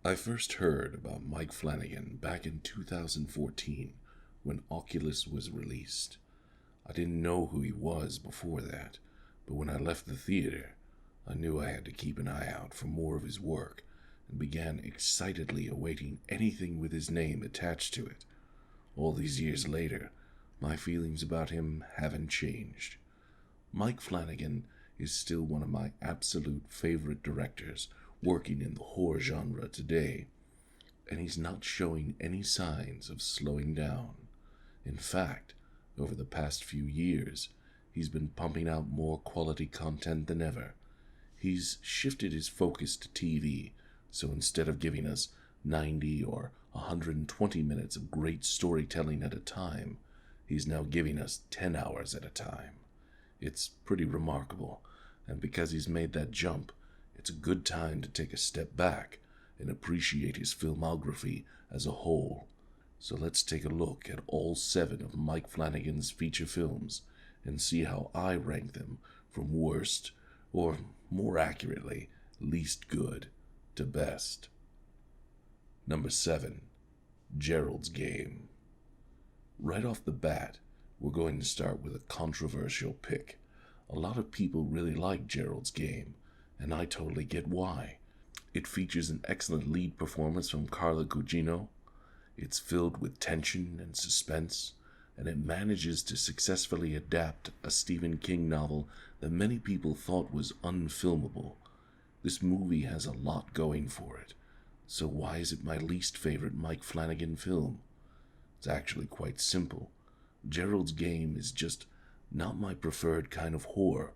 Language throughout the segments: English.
I first heard about Mike Flanagan back in 2014 when Oculus was released. I didn't know who he was before that, but when I left the theater, I knew I had to keep an eye out for more of his work and began excitedly awaiting anything with his name attached to it. All these years later, my feelings about him haven't changed. Mike Flanagan is still one of my absolute favorite directors working in the horror genre today, and he's not showing any signs of slowing down. In fact, over the past few years, he's been pumping out more quality content than ever. He's shifted his focus to TV, so instead of giving us 90 or 120 minutes of great storytelling at a time, he's now giving us 10 hours at a time. It's pretty remarkable, and because he's made that jump, it's a good time to take a step back and appreciate his filmography as a whole. So let's take a look at all 7 of Mike Flanagan's feature films and see how I rank them from worst, or more accurately, least good, to best. Number 7. Geralds Game. Right off the bat, we're going to start with a controversial pick. A lot of people really like Geralds Game, and I totally get why. It features an excellent lead performance from Carla Gugino. It's filled with tension and suspense, and it manages to successfully adapt a Stephen King novel that many people thought was unfilmable. This movie has a lot going for it, so why is it my least favorite Mike Flanagan film? It's actually quite simple. Gerald's Game is just not my preferred kind of horror.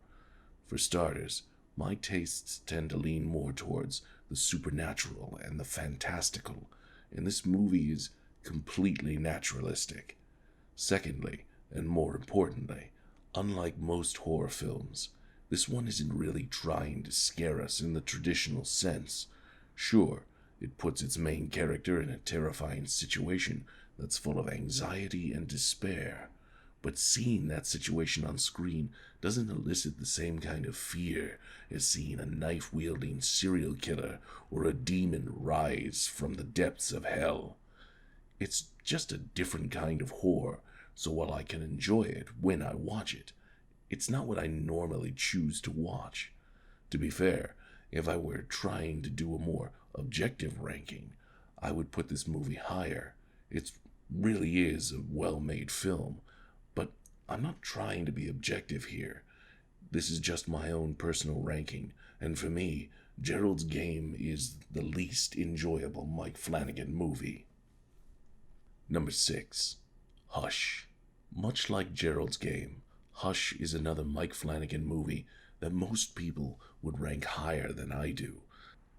For starters, my tastes tend to lean more towards the supernatural and the fantastical, and this movie is completely naturalistic. Secondly, and more importantly, unlike most horror films, this one isn't really trying to scare us in the traditional sense. Sure, it puts its main character in a terrifying situation that's full of anxiety and despair, but seeing that situation on screen doesn't elicit the same kind of fear as seeing a knife-wielding serial killer or a demon rise from the depths of hell. It's just a different kind of horror, so while I can enjoy it when I watch it, it's not what I normally choose to watch. To be fair, if I were trying to do a more objective ranking, I would put this movie higher. It really is a well-made film, but I'm not trying to be objective here. This is just my own personal ranking, and for me, Gerald's Game is the least enjoyable Mike Flanagan movie. Number 6. Hush. Much like Gerald's Game, Hush is another Mike Flanagan movie that most people would rank higher than I do.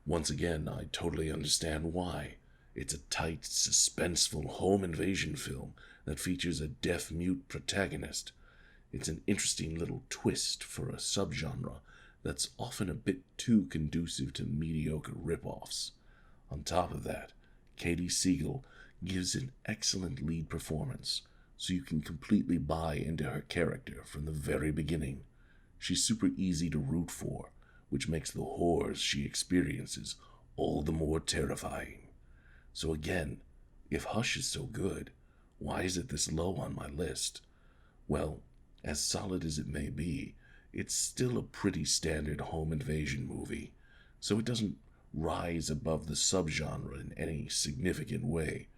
Once again, I totally understand why. It's a tight, suspenseful home invasion film that features a deaf-mute protagonist. It's an interesting little twist for a subgenre that's often a bit too conducive to mediocre rip-offs. On top of that, Katie Siegel gives an excellent lead performance, so you can completely buy into her character from the very beginning. She's super easy to root for, which makes the horrors she experiences all the more terrifying. So again, if Hush is so good, why is it this low on my list? Well, as solid as it may be, it's still a pretty standard home invasion movie, so it doesn't rise above the subgenre in any significant way,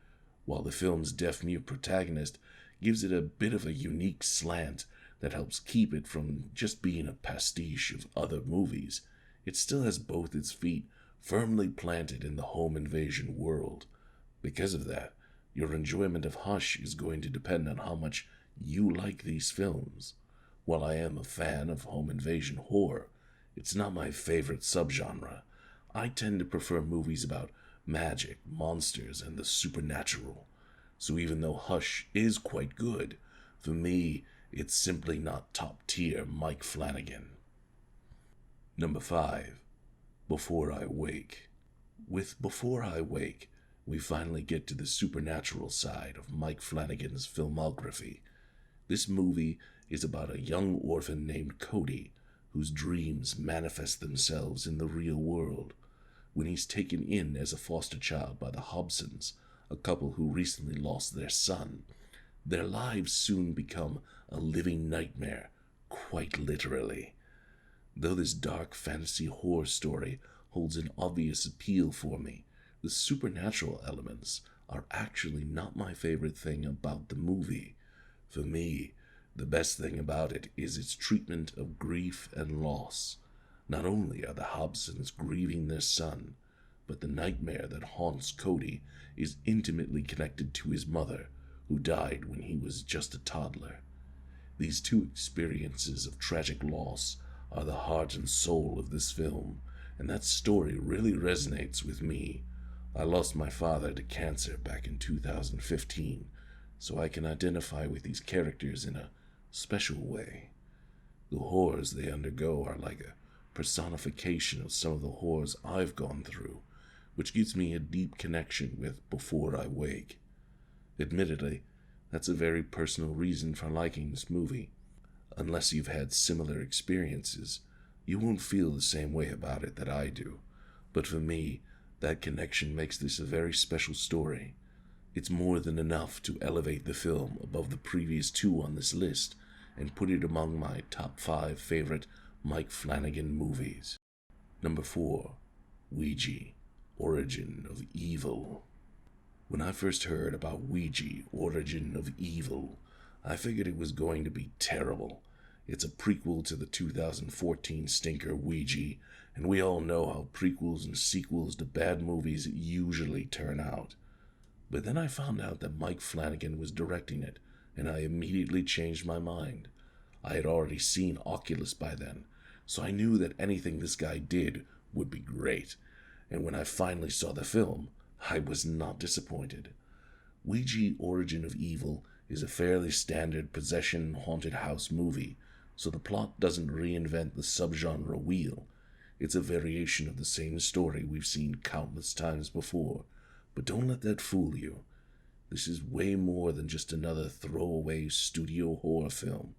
while the film's deaf-mute protagonist gives it a bit of a unique slant that helps keep it from just being a pastiche of other movies. It still has both its feet firmly planted in the home invasion world. Because of that, your enjoyment of Hush is going to depend on how much you like these films. While I am a fan of home invasion horror, it's not my favorite subgenre. I tend to prefer movies about magic, monsters, and the supernatural. So even though Hush is quite good, for me, it's simply not top-tier Mike Flanagan. Number 5. Before I Wake. With Before I Wake, we finally get to the supernatural side of Mike Flanagan's filmography. This movie is about a young orphan named Cody, whose dreams manifest themselves in the real world. when he's taken in as a foster child by the Hobsons, a couple who recently lost their son. Their lives soon become a living nightmare, quite literally. Though this dark fantasy horror story holds an obvious appeal for me, the supernatural elements are actually not my favorite thing about the movie. For me, the best thing about it is its treatment of grief and loss. Not only are the Hobsons grieving their son, but the nightmare that haunts Cody is intimately connected to his mother, who died when he was just a toddler. These two experiences of tragic loss are the heart and soul of this film, and that story really resonates with me. I lost my father to cancer back in 2015, so I can identify with these characters in a special way. The horrors they undergo are like a personification of some of the horrors I've gone through, which gives me a deep connection with Before I Wake. Admittedly, that's a very personal reason for liking this movie. Unless you've had similar experiences, you won't feel the same way about it that I do. But for me, that connection makes this a very special story. It's more than enough to elevate the film above the previous two on this list and put it among my top 5 favorite Mike Flanagan movies. Number 4, Ouija, Origin of Evil. When I first heard about Ouija, Origin of Evil, I figured it was going to be terrible. It's a prequel to the 2014 stinker Ouija, and we all know how prequels and sequels to bad movies usually turn out. But then I found out that Mike Flanagan was directing it, and I immediately changed my mind. I had already seen Oculus by then, so I knew that anything this guy did would be great, and when I finally saw the film, I was not disappointed. Ouija Origin of Evil is a fairly standard possession haunted house movie, so the plot doesn't reinvent the subgenre wheel. It's a variation of the same story we've seen countless times before, but don't let that fool you. This is way more than just another throwaway studio horror film.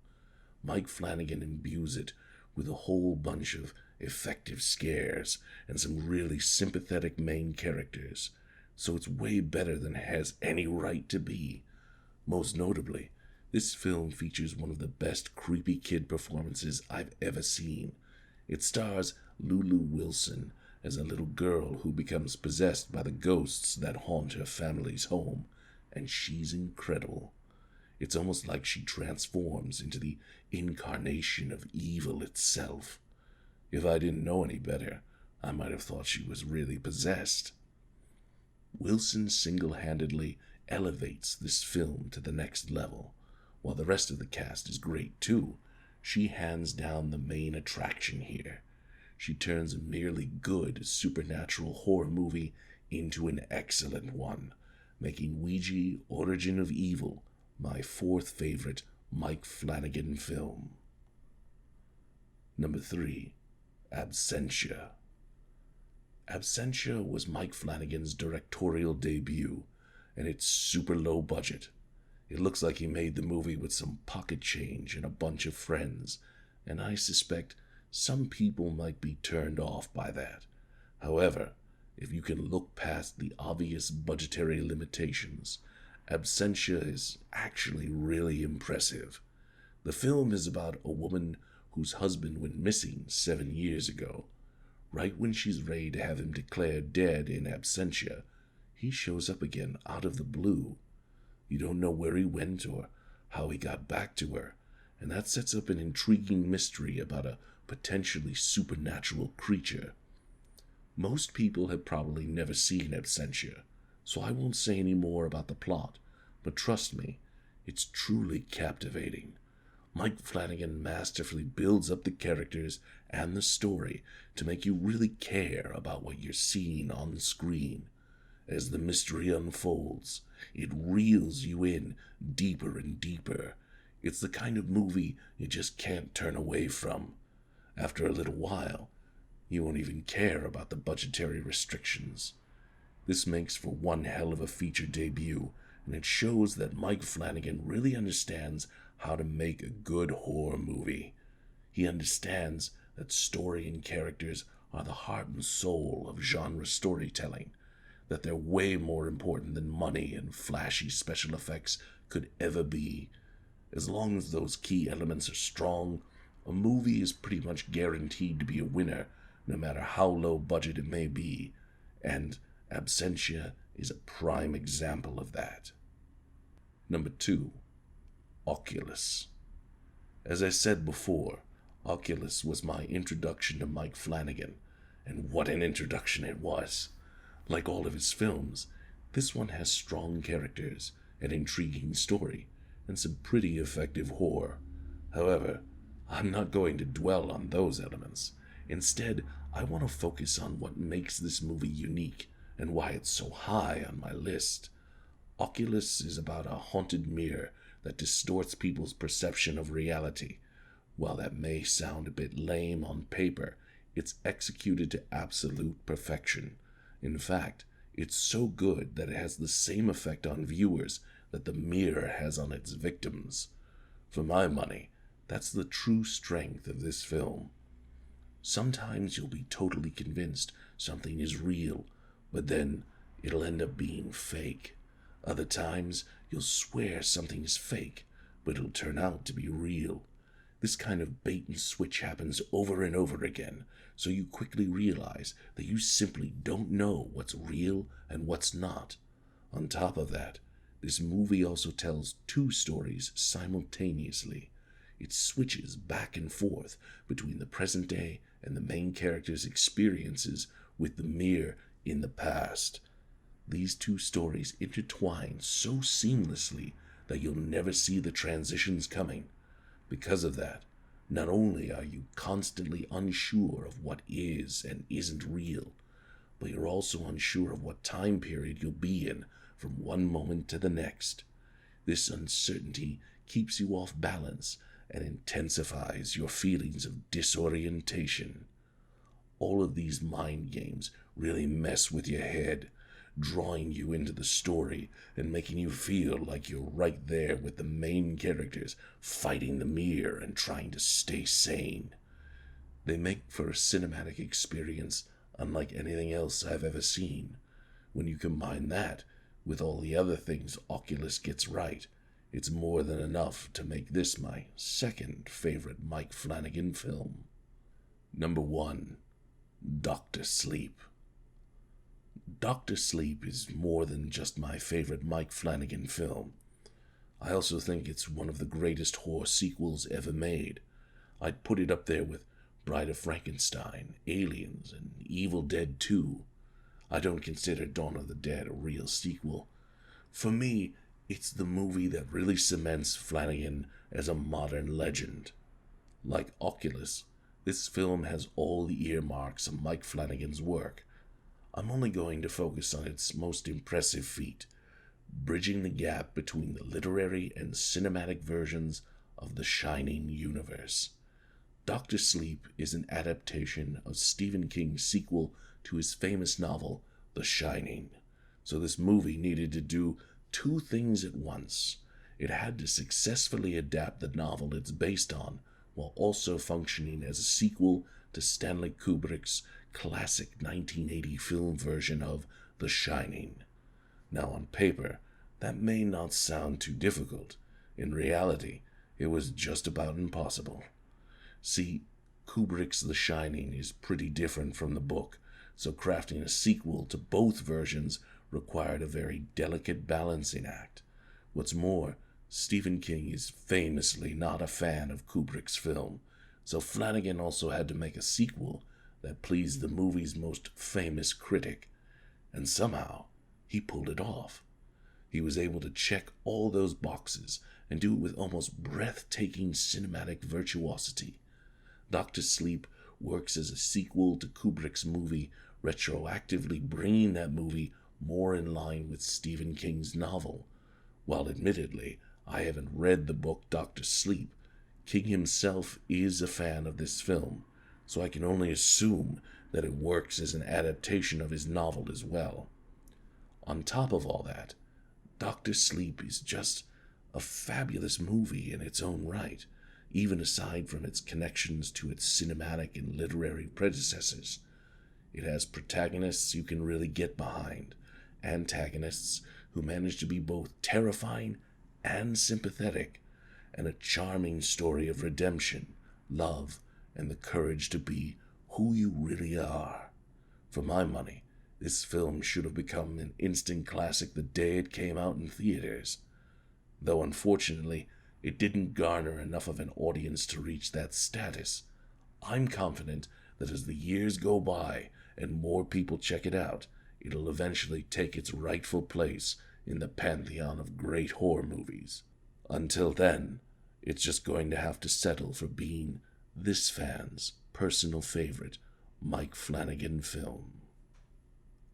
Mike Flanagan imbues it with a whole bunch of effective scares and some really sympathetic main characters, so it's way better than it has any right to be. Most notably, this film features one of the best creepy kid performances I've ever seen. It stars Lulu Wilson as a little girl who becomes possessed by the ghosts that haunt her family's home, and she's incredible. It's almost like she transforms into the incarnation of evil itself. If I didn't know any better, I might have thought she was really possessed. Wilson single-handedly elevates this film to the next level. While the rest of the cast is great too, she hands down the main attraction here. She turns a merely good supernatural horror movie into an excellent one, making Ouija Origin of Evil my 4th favorite Mike Flanagan film. Number 3, Absentia. Absentia was Mike Flanagan's directorial debut, and it's super low budget. It looks like he made the movie with some pocket change and a bunch of friends, and I suspect some people might be turned off by that. However, if you can look past the obvious budgetary limitations, Absentia is actually really impressive. The film is about a woman whose husband went missing 7 years ago. Right when she's ready to have him declared dead in absentia, he shows up again out of the blue. You don't know where he went or how he got back to her, and that sets up an intriguing mystery about a potentially supernatural creature. Most people have probably never seen Absentia, so I won't say any more about the plot, but trust me, it's truly captivating. Mike Flanagan masterfully builds up the characters and the story to make you really care about what you're seeing on the screen. As the mystery unfolds, it reels you in deeper and deeper. It's the kind of movie you just can't turn away from. After a little while, you won't even care about the budgetary restrictions. This makes for one hell of a feature debut, and it shows that Mike Flanagan really understands how to make a good horror movie. He understands that story and characters are the heart and soul of genre storytelling, that they're way more important than money and flashy special effects could ever be. As long as those key elements are strong, a movie is pretty much guaranteed to be a winner, no matter how low budget it may be, and Absentia is a prime example of that. Number 2. Oculus. As I said before, Oculus was my introduction to Mike Flanagan, and what an introduction it was. Like all of his films, this one has strong characters, an intriguing story, and some pretty effective horror. However, I'm not going to dwell on those elements. Instead, I want to focus on what makes this movie unique and why it's so high on my list. Oculus is about a haunted mirror that distorts people's perception of reality. While that may sound a bit lame on paper, it's executed to absolute perfection. In fact, it's so good that it has the same effect on viewers that the mirror has on its victims. For my money, that's the true strength of this film. Sometimes you'll be totally convinced something is real, but then it'll end up being fake. Other times, you'll swear something is fake, but it'll turn out to be real. This kind of bait and switch happens over and over again, so you quickly realize that you simply don't know what's real and what's not. On top of that, this movie also tells two stories simultaneously. It switches back and forth between the present day and the main character's experiences with the mirror in the past. These two stories intertwine so seamlessly that you'll never see the transitions coming. Because of that, not only are you constantly unsure of what is and isn't real, but you're also unsure of what time period you'll be in from one moment to the next. This uncertainty keeps you off balance and intensifies your feelings of disorientation. All of these mind games really mess with your head, drawing you into the story and making you feel like you're right there with the main characters fighting the mirror and trying to stay sane. They make for a cinematic experience unlike anything else I've ever seen. When you combine that with all the other things Oculus gets right, it's more than enough to make this my second favorite Mike Flanagan film. Number 1. Dr. Sleep. Dr. Sleep is more than just my favorite Mike Flanagan film. I also think it's one of the greatest horror sequels ever made. I'd put it up there with Bride of Frankenstein, Aliens, and Evil Dead 2. I don't consider Dawn of the Dead a real sequel. For me, it's the movie that really cements Flanagan as a modern legend. Like Oculus, this film has all the earmarks of Mike Flanagan's work. I'm only going to focus on its most impressive feat, bridging the gap between the literary and cinematic versions of the Shining universe. Dr. Sleep is an adaptation of Stephen King's sequel to his famous novel, The Shining. So this movie needed to do two things at once. It had to successfully adapt the novel it's based on, while also functioning as a sequel to Stanley Kubrick's classic 1980 film version of The Shining. Now on paper, that may not sound too difficult. In reality, it was just about impossible. See, Kubrick's The Shining is pretty different from the book, so crafting a sequel to both versions required a very delicate balancing act. What's more, Stephen King is famously not a fan of Kubrick's film, so Flanagan also had to make a sequel that pleased the movie's most famous critic, and somehow he pulled it off. He was able to check all those boxes and do it with almost breathtaking cinematic virtuosity. Dr. Sleep works as a sequel to Kubrick's movie, retroactively bringing that movie more in line with Stephen King's novel. While admittedly, I haven't read the book Dr. Sleep, King himself is a fan of this film, so I can only assume that it works as an adaptation of his novel as well. On top of all that, Dr. Sleep is just a fabulous movie in its own right, even aside from its connections to its cinematic and literary predecessors. It has protagonists you can really get behind, antagonists who manage to be both terrifying and sympathetic, and a charming story of redemption, love, and the courage to be who you really are. For my money, this film should have become an instant classic the day it came out in theaters. Though unfortunately, it didn't garner enough of an audience to reach that status. I'm confident that as the years go by and more people check it out, it'll eventually take its rightful place in the pantheon of great horror movies. Until then, it's just going to have to settle for being this fan's personal favorite Mike Flanagan film.